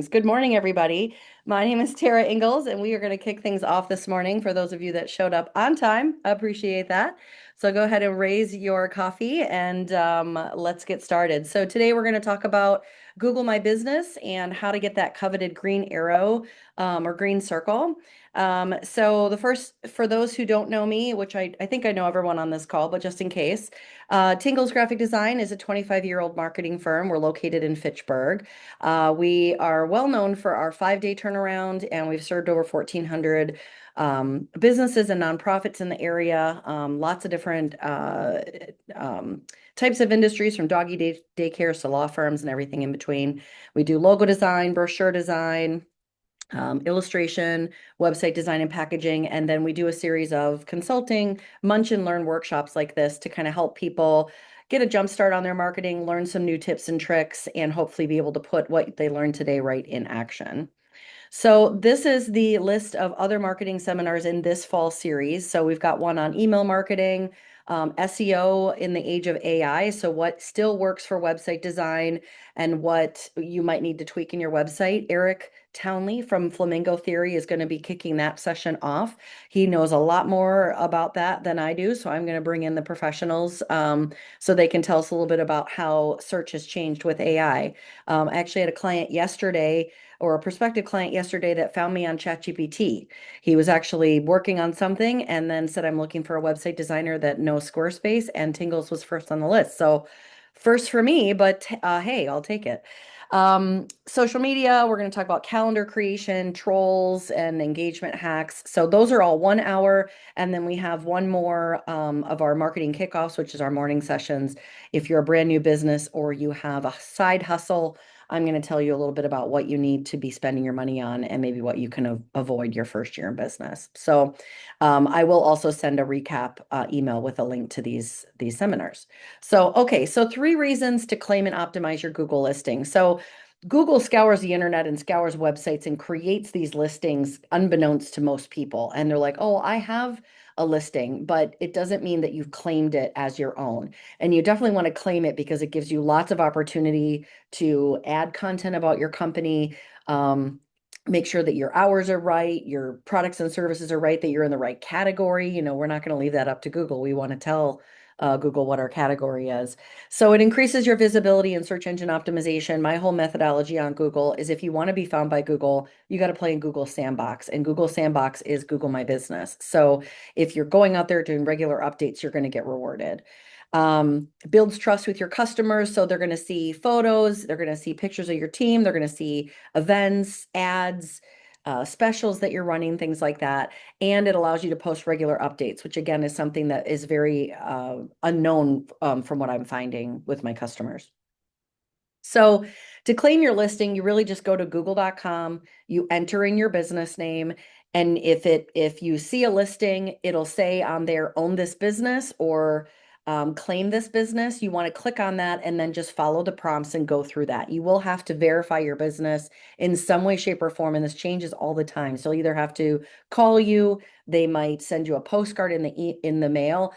things. Good morning, everybody. My name is Tara Ingalls, and we are going to kick things off this morning for those of you that showed up on time. I appreciate that. So go ahead and raise your coffee and let's get started. So today we're going to talk about Google My Business and how to get that coveted green arrow or green circle. So the first, for those who don't know me, which I think I know everyone on this call, but just in case, Tingalls Graphic Design is a 25-year-old marketing firm. We're located in Fitchburg. We are well known for our 5-day turnaround, and we've served over 1,400 businesses and nonprofits in the area. Lots of different um, types of industries, from doggy daycares to law firms and everything in between. We do logo design, brochure design, illustration, website design and packaging, and then we do a series of consulting, munch and learn workshops like this to kind of help people get a jump start on their marketing, learn some new tips and tricks, and hopefully be able to put what they learned today right in action. So this is the list of other marketing seminars in this fall series. So we've got one on email marketing, SEO in the age of AI. So what still works for website design and what you might need to tweak in your website. Eric Townley from Flamingo Theory is going to be kicking that session off. He knows a lot more about that than I do. So I'm going to bring in the professionals so they can tell us a little bit about how search has changed with AI. I actually had a client yesterday, or a prospective client yesterday, that found me on ChatGPT. He was actually working on something and then said, I'm looking for a website designer that knows Squarespace, and Tingles was first on the list. So first for me, but hey, I'll take it. Social media, we're going to talk about calendar creation, trolls, and engagement hacks. So those are all 1 hour. And then we have one more of our marketing kickoffs, which is our morning sessions. If you're a brand new business or you have a side hustle, I'm going to tell you a little bit about what you need to be spending your money on and maybe what you can avoid your first year in business. So I will also send a recap email with a link to these seminars. So, okay, so 3 reasons to claim and optimize your Google listing. So Google scours the internet and scours websites and creates these listings unbeknownst to most people. And they're like, oh, I have a listing, but it doesn't mean that you've claimed it as your own. And you definitely want to claim it because it gives you lots of opportunity to add content about your company, make sure that your hours are right, your products and services are right, that you're in the right category. We're not going to leave that up to Google. We want to tell Google what our category is. So it increases your visibility and search engine optimization. My whole methodology on Google is, if you want to be found by Google, you got to play in Google Sandbox. And Google Sandbox is Google My Business. So if you're going out there doing regular updates, you're going to get rewarded. Builds trust with your customers. So they're going to see photos, they're going to see pictures of your team, they're going to see events, ads, specials that you're running, things like that. And it allows you to post regular updates, which again is something that is very unknown from what I'm finding with my customers. So to claim your listing, you really just go to google.com, you enter in your business name, and if you see a listing, it'll say on there, own this business or claim this business. You want to click on that and then just follow the prompts and go through that. You will have to verify your business in some way, shape, or form, and this changes all the time. So you'll either have to call you, they might send you a postcard in the mail.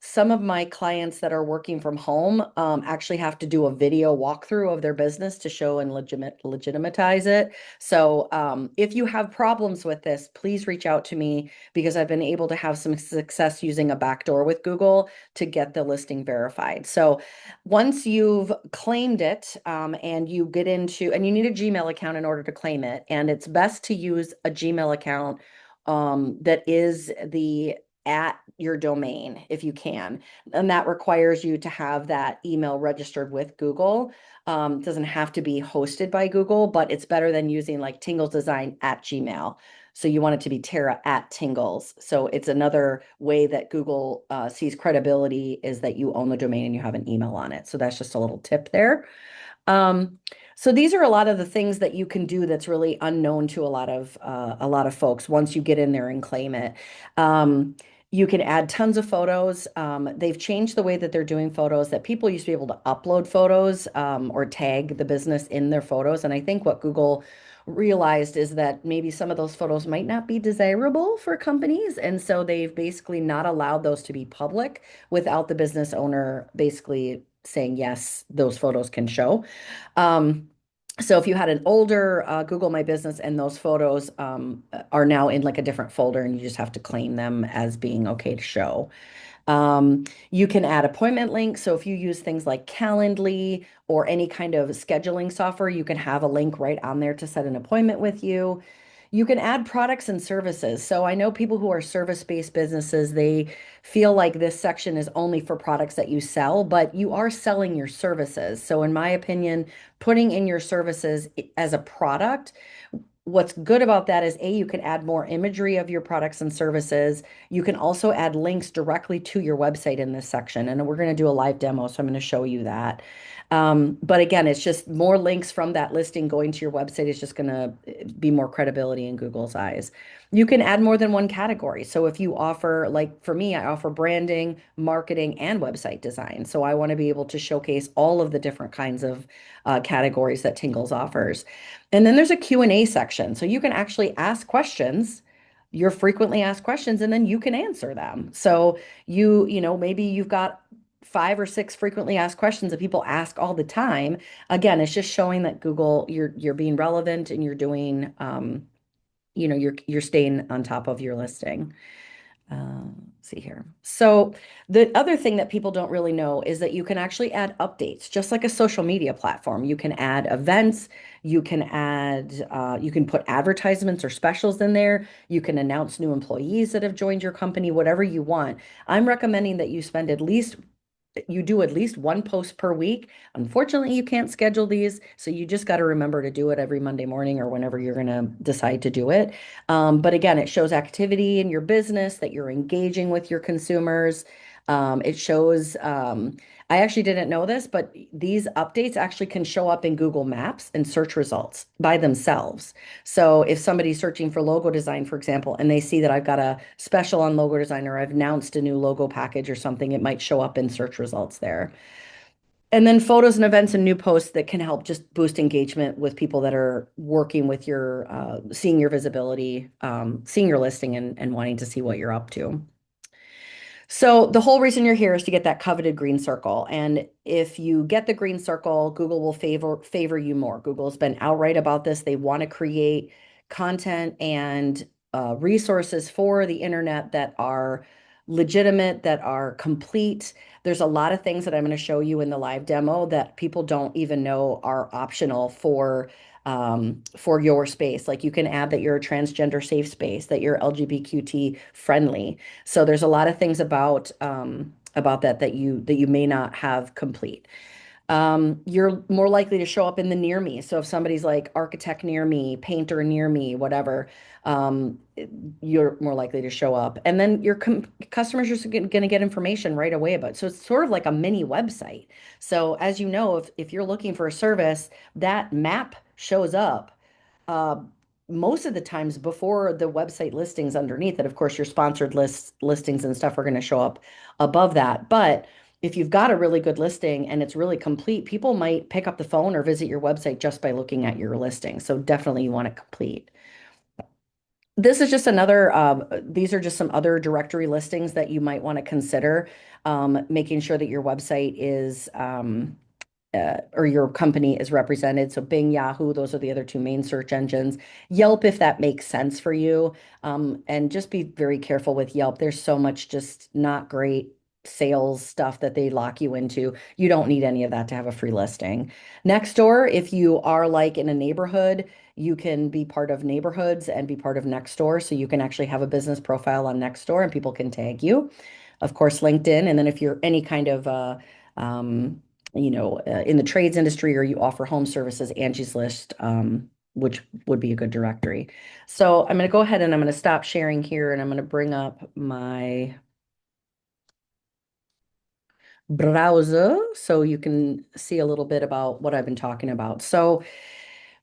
Some of my clients that are working from home actually have to do a video walkthrough of their business to show and legitimatize it. So if you have problems with this, please reach out to me, because I've been able to have some success using a backdoor with Google to get the listing verified. So once you've claimed it and you get into, and you need a Gmail account in order to claim it, and it's best to use a Gmail account that is the at your domain if you can. And that requires you to have that email registered with Google. It doesn't have to be hosted by Google, but it's better than using like Tingles Design at Gmail. So you want it to be Tara at Tingles. So it's another way that Google sees credibility, is that you own the domain and you have an email on it. So that's just a little tip there. So these are a lot of the things that you can do that's really unknown to a lot of folks once you get in there and claim it. You can add tons of photos. They've changed the way that they're doing photos, that people used to be able to upload photos or tag the business in their photos. And I think what Google realized is that maybe some of those photos might not be desirable for companies. And so they've basically not allowed those to be public without the business owner basically saying, yes, those photos can show. Um, So if you had an older Google My Business and those photos are now in like a different folder and you just have to claim them as being okay to show. You can add appointment links. So if you use things like Calendly or any kind of scheduling software, you can have a link right on there to set an appointment with you. You can add products and services. So I know people who are service-based businesses, they feel like this section is only for products that you sell, but you are selling your services. So in my opinion, putting in your services as a product, what's good about that is A, you can add more imagery of your products and services. You can also add links directly to your website in this section. And we're going to do a live demo, so I'm going to show you that. But again, it's just more links from that listing going to your website is just going to be more credibility in Google's eyes. You can add more than one category. So if you offer, like for me, I offer branding, marketing, and website design. So I want to be able to showcase all of the different kinds of categories that Tingles offers. And then there's a Q&A section. So you can actually ask questions, your frequently asked questions, and then you can answer them. So maybe you've got 5 or 6 frequently asked questions that people ask all the time. Again, it's just showing that Google, you're being relevant and you're doing, you're staying on top of your listing. Let's see here. So the other thing that people don't really know is that you can actually add updates, just like a social media platform. You can add events, you can put advertisements or specials in there. You can announce new employees that have joined your company, whatever you want. I'm recommending that you do at least one post per week. Unfortunately, you can't schedule these, so you just got to remember to do it every Monday morning or whenever you're going to decide to do it. But again, it shows activity in your business that you're engaging with your consumers. It shows, I actually didn't know this, but these updates actually can show up in Google Maps and search results by themselves. So if somebody's searching for logo design, for example, and they see that I've got a special on logo design or I've announced a new logo package or something, it might show up in search results there. And then photos and events and new posts that can help just boost engagement with people that are working with seeing your visibility, seeing your listing and wanting to see what you're up to. So the whole reason you're here is to get that coveted green circle. And if you get the green circle, Google will favor you more. Google's been outright about this. They want to create content and resources for the internet that are legitimate, that are complete. There's a lot of things that I'm going to show you in the live demo that people don't even know are optional for your space. Like you can add that you're a transgender safe space, that you're LGBTQT friendly. So there's a lot of things about that you may not have complete. You're more likely to show up in the near me. So if somebody's like architect near me, painter near me, whatever, you're more likely to show up. And then your customers are going to get information right away about it. So it's sort of like a mini website. So as you know, if you're looking for a service, that map shows up uh, most of the times before the website listings underneath it. Of course, your sponsored listings and stuff are going to show up above that. But if you've got a really good listing and it's really complete, people might pick up the phone or visit your website just by looking at your listing. So definitely you want it complete. This is just these are just some other directory listings that you might want to consider, making sure that your website is or your company is represented. So Bing, Yahoo, those are the other two main search engines. Yelp, if that makes sense for you. And just be very careful with Yelp. There's so much just not great sales stuff that they lock you into. You don't need any of that to have a free listing. Nextdoor, if you are like in a neighborhood, you can be part of neighborhoods and be part of Nextdoor. So you can actually have a business profile on Nextdoor and people can tag you. Of course, LinkedIn. And then if you're any kind of um, in the trades industry or you offer home services, Angie's List, which would be a good directory. So I'm going to go ahead and I'm going to stop sharing here and I'm going to bring up my browser so you can see a little bit about what I've been talking about. So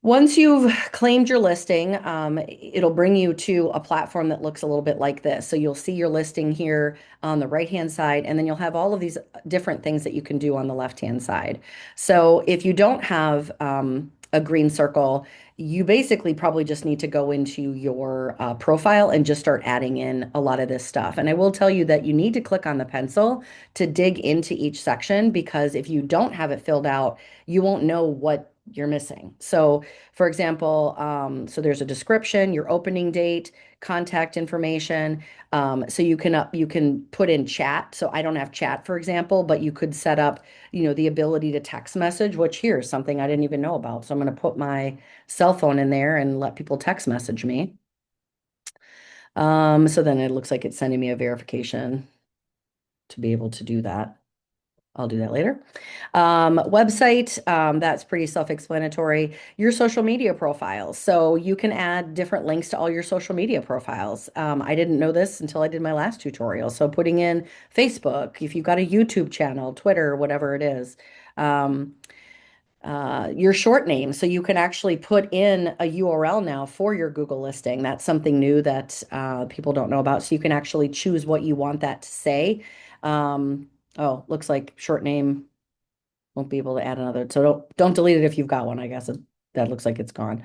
once you've claimed your listing, it'll bring you to a platform that looks a little bit like this. So you'll see your listing here on the right-hand side, and then you'll have all of these different things that you can do on the left-hand side. So if you don't have a green circle, you basically probably just need to go into your profile and just start adding in a lot of this stuff. And I will tell you that you need to click on the pencil to dig into each section because if you don't have it filled out, you won't know you're missing. So, for example, so there's a description, your opening date, contact information. So you can put in chat. So I don't have chat, for example, but you could set up, the ability to text message, which here's something I didn't even know about. So I'm going to put my cell phone in there and let people text message me. So then it looks like it's sending me a verification to be able to do that. I'll do that later. Website, that's pretty self-explanatory. Your social media profiles. So you can add different links to all your social media profiles. I didn't know this until I did my last tutorial. So putting in Facebook, if you've got a YouTube channel, Twitter, whatever it is. Um, your short name. So you can actually put in a URL now for your Google listing. That's something new that people don't know about. So you can actually choose what you want that to say. Oh, looks like short name won't be able to add another. So don't delete it if you've got one, I guess. That looks like it's gone.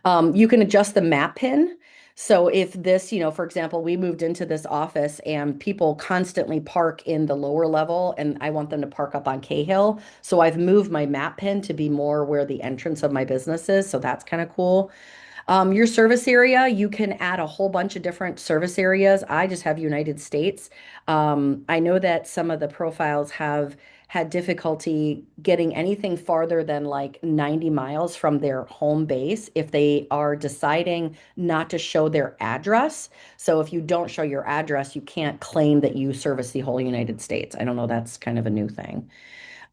You can adjust the map pin. So if this, for example, we moved into this office and people constantly park in the lower level and I want them to park up on Cahill. So I've moved my map pin to be more where the entrance of my business is. So that's kind of cool. Your service area, you can add a whole bunch of different service areas. I just have United States. I know that some of the profiles have had difficulty getting anything farther than like 90 miles from their home base if they are deciding not to show their address. So if you don't show your address, you can't claim that you service the whole United States. I don't know, that's kind of a new thing.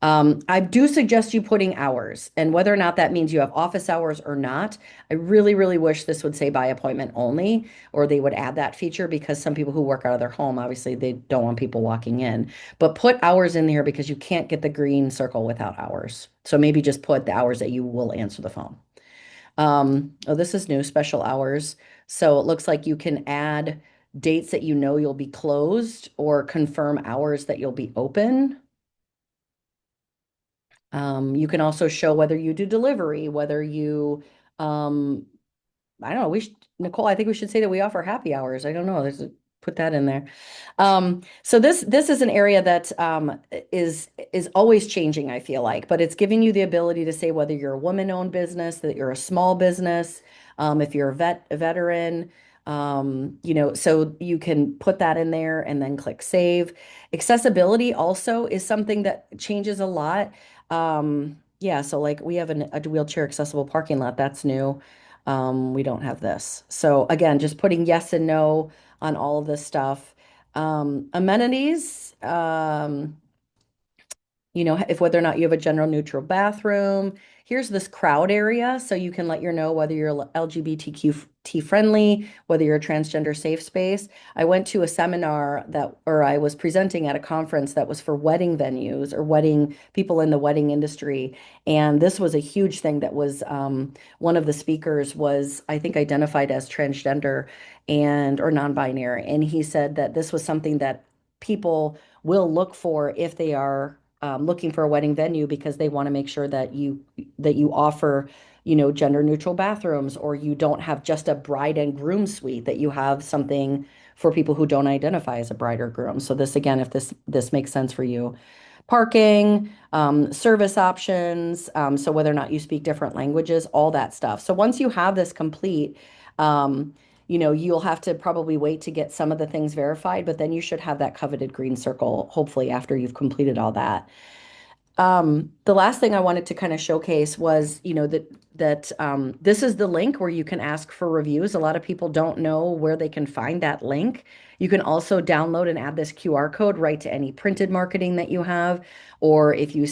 I do suggest you putting hours and whether or not that means you have office hours or not. I really, really wish this would say by appointment only, or they would add that feature because some people who work out of their home, obviously, they don't want people walking in. But put hours in there because you can't get the green circle without hours. So maybe just put the hours that you will answer the phone. Oh, this is new, special hours. So it looks like you can add dates that you know you'll be closed or confirm hours that you'll be open. You can also show whether you do delivery, whether you, um, I don't know, Nicole, I think we should say that we offer happy hours. I don't know, put that in there. So this is an area that is always changing, I feel like, but it's giving you the ability to say whether you're a woman-owned business, that you're a small business, if you're a veteran, so you can put that in there and then click save. Accessibility also is something that changes a lot. Yeah, so like we have a wheelchair accessible parking lot, that's new. We don't have this. So again, just putting yes and no on all of this stuff. Amenities, if whether or not you have a general neutral bathroom. Here's this crowd area, so you can let your know whether you're LGBTQ friendly, whether you're a transgender safe space. I went to a seminar or I was presenting at a conference that was for wedding venues or wedding people in the wedding industry. And this was a huge thing that was, one of the speakers was, I think, identified as transgender or non-binary. And he said that this was something that people will look for if they are looking for a wedding venue because they want to make sure that you offer, gender neutral bathrooms, or you don't have just a bride and groom suite, that you have something for people who don't identify as a bride or groom. So this again, if this makes sense for you. Parking, service options, so whether or not you speak different languages, all that stuff. So once you have this complete, you'll have to probably wait to get some of the things verified, but then you should have that coveted green circle, hopefully after you've completed all that. The last thing I wanted to kind of showcase was, that this is the link where you can ask for reviews. A lot of people don't know where they can find that link. You can also download and add this QR code right to any printed marketing that you have, or if you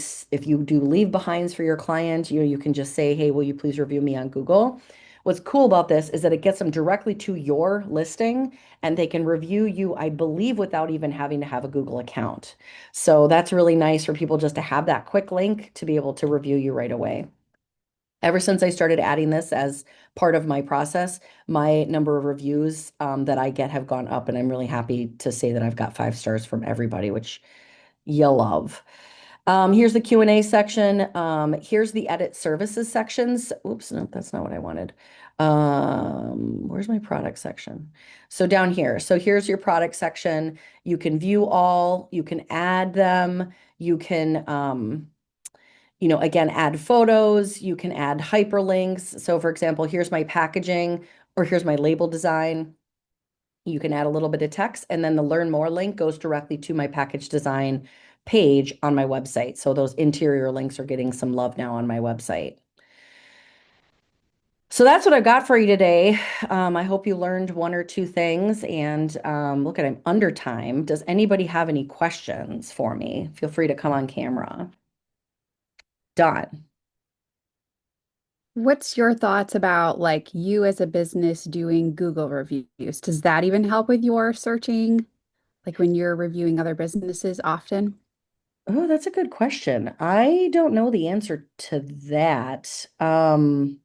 do leave behinds for your client, you can just say, "Hey, will you please review me on Google?" What's cool about this is that it gets them directly to your listing and they can review you, I believe, without even having to have a Google account. So that's really nice for people just to have that quick link to be able to review you right away. Ever since I started adding this as part of my process, my number of reviews that I get have gone up, and I'm really happy to say that I've got 5 stars from everybody, which you love. Here's the Q&A section. Here's the edit services sections. Oops, no, that's not what I wanted. Where's my product section? So down here. So here's your product section. You can view all, you can add them, you can again, add photos, you can add hyperlinks. So for example, here's my packaging or here's my label design. You can add a little bit of text and then the learn more link goes directly to my package design page on my website. So those interior links are getting some love now on my website. So that's what I've got for you today. I hope you learned one or two things. And look at I'm under time. Does anybody have any questions for me? Feel free to come on camera. Done. What's your thoughts about like you as a business doing Google reviews? Does that even help with your searching? Like when you're reviewing other businesses often? Oh, that's a good question. I don't know the answer to that. I've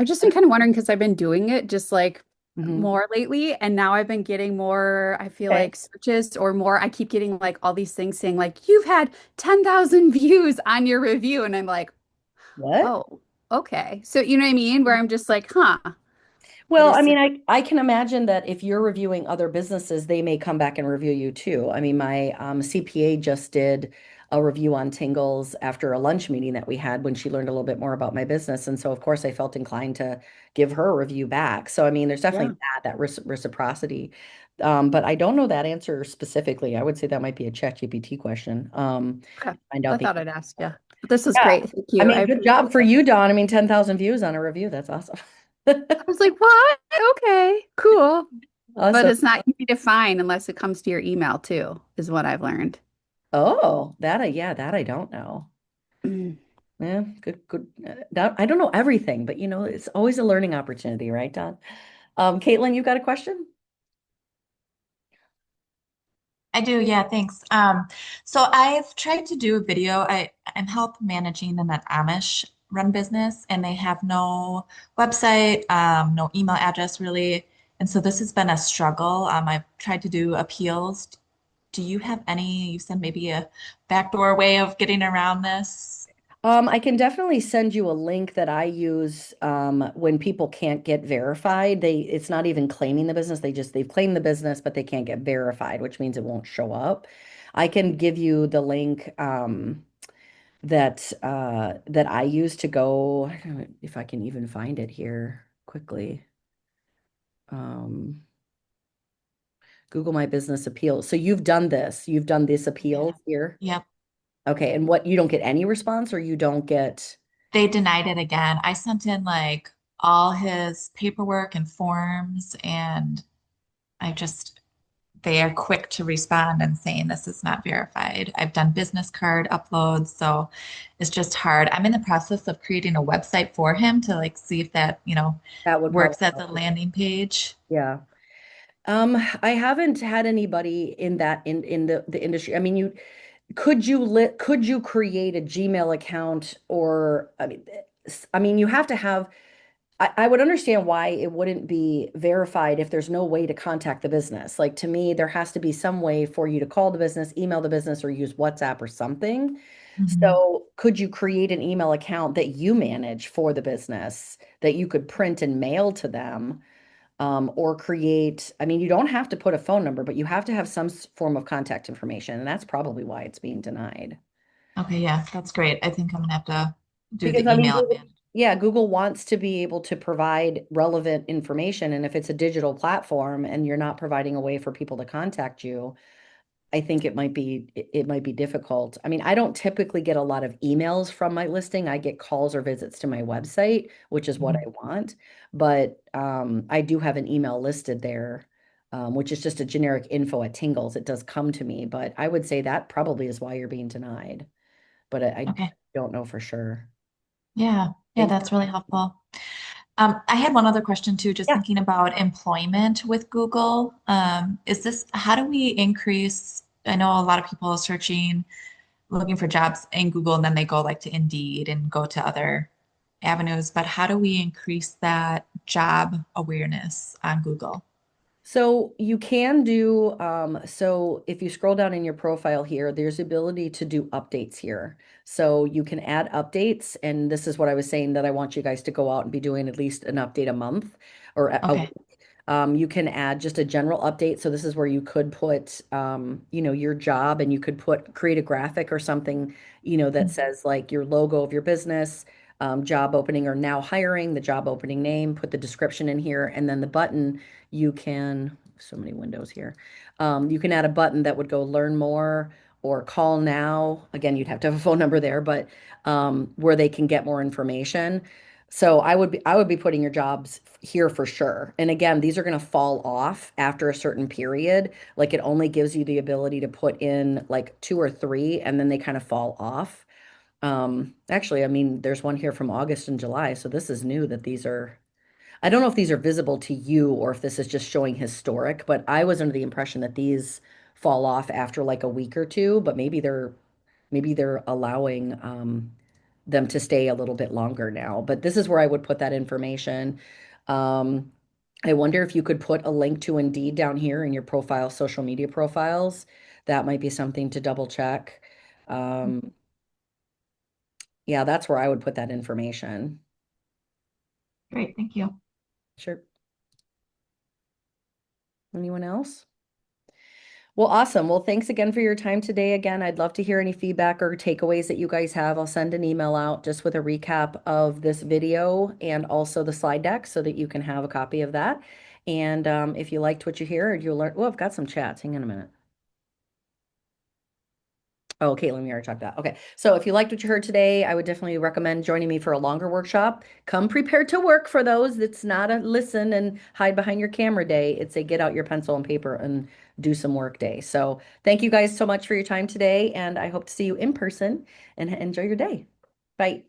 just been kind of wondering because I've been doing it just like Mhm. more lately, and now I've been getting more, I feel Okay. like searches or more. I keep getting like all these things saying like you've had 10,000 views on your review, and I'm like, What? oh, okay. So you know what I mean? Where I'm just like, huh, but Well, I it's mean, I can imagine that if you're reviewing other businesses, they may come back and review you too. I mean, my CPA just did a review on Tingalls after a lunch meeting that we had when she learned a little bit more about my business, and so of course I felt inclined to give her a review back. So I mean, there's yeah. definitely that reciprocity, but I don't know that answer specifically. I would say that might be a ChatGPT question. Okay. Find I out the thought I'd ask. Yeah. But this is yeah. great. Thank I you. I mean, good appreciate job for it. you, Dawn. I mean, 10,000 views on a review. That's awesome. I was like, what? Okay, cool. But Awesome. it's not easy to find unless it comes to your email too, is what I've learned. Oh, yeah, that I don't know. Mm. Yeah, good. I don't know everything, but it's always a learning opportunity, right, Don? Caitlin, you got a question? I do, yeah, thanks. So I've tried to do a video. I'm help managing an Amish run business, and they have no website, no email address really. And so this has been a struggle. I've tried to do appeals. Do you have any, you said maybe a backdoor way of getting around this? I can definitely send you a link that I use when people can't get verified. It's not even claiming the business. They've claimed the business, but they can't get verified, which means it won't show up. I can give you the link that I use to go. I don't know if I can even find it here quickly. Um, Google My Business Appeal. So you've done this. You've done this appeal Yeah. here. Yep. Okay. And what you don't get any response or you don't get. They denied it again. I sent in like all his paperwork and forms, and I just they are quick to respond and saying this is not verified. I've done business card uploads, so it's just hard. I'm in the process of creating a website for him to like see if that, That would probably works as help. a landing page. Yeah. I haven't had anybody in the industry. I mean, could you create a Gmail account or I mean, you have to have I would understand why it wouldn't be verified if there's no way to contact the business. Like to me, there has to be some way for you to call the business, email the business, or use WhatsApp or something. Mhm. So could you create an email account that you manage for the business that you could print and mail to them? Or create, I mean, you don't have to put a phone number, but you have to have some form of contact information. And that's probably why it's being denied. Okay, yeah, that's great. I think I'm gonna have to do Because the I mean, email and manage. Yeah, Google wants to be able to provide relevant information. And if it's a digital platform and you're not providing a way for people to contact you, I think it might be difficult. I mean, I don't typically get a lot of emails from my listing. I get calls or visits to my website, which is what I Mhm. want. But I do have an email listed there, which is just a generic info at Tingles. It does come to me, but I would say that probably is why you're being denied. But I Okay. don't know for sure. Yeah, yeah, Thanks. that's really helpful. I had one other question too, just Yeah. thinking about employment with Google. Is this, how do we increase? I know a lot of people are searching, looking for jobs in Google, and then they go like to Indeed and go to other avenues, but how do we increase that job awareness on Google? So you can do, so if you scroll down in your profile here, there's the ability to do updates here. So you can add updates, and this is what I was saying that I want you guys to go out and be doing at least an update a month or a Okay. week. You can add just a general update. So this is where you could put, your job, and you could create a graphic or something, that says like your logo of your business, job opening or now hiring, the job opening name, put the description in here, and then the button you can, so many windows here. You can add a button that would go learn more or call now. Again, you'd have to have a phone number there, but where they can get more information. So I would be putting your jobs here for sure. And again, these are going to fall off after a certain period. Like it only gives you the ability to put in like two or three, and then they kind of fall off. Actually, I mean, there's one here from August and July, so this is new that these are. I don't know if these are visible to you or if this is just showing historic, but I was under the impression that these fall off after like a week or two, but maybe they're allowing them to stay a little bit longer now. But this is where I would put that information. Um, I wonder if you could put a link to Indeed down here in your profile, social media profiles. That might be something to double check. Um, yeah, that's where I would put that information. Great, thank you. Sure. Anyone else? Well, awesome. Well, thanks again for your time today. Again, I'd love to hear any feedback or takeaways that you guys have. I'll send an email out just with a recap of this video and also the slide deck so that you can have a copy of that. And if you liked what you hear, you'll learn. Oh, I've got some chats. Hang on a minute. Oh, Caitlin, we already talked about. Okay. So if you liked what you heard today, I would definitely recommend joining me for a longer workshop. Come prepared to work for those. It's not a listen and hide behind your camera day. It's a get out your pencil and paper and do some work day. So thank you guys so much for your time today, and I hope to see you in person and enjoy your day. Bye.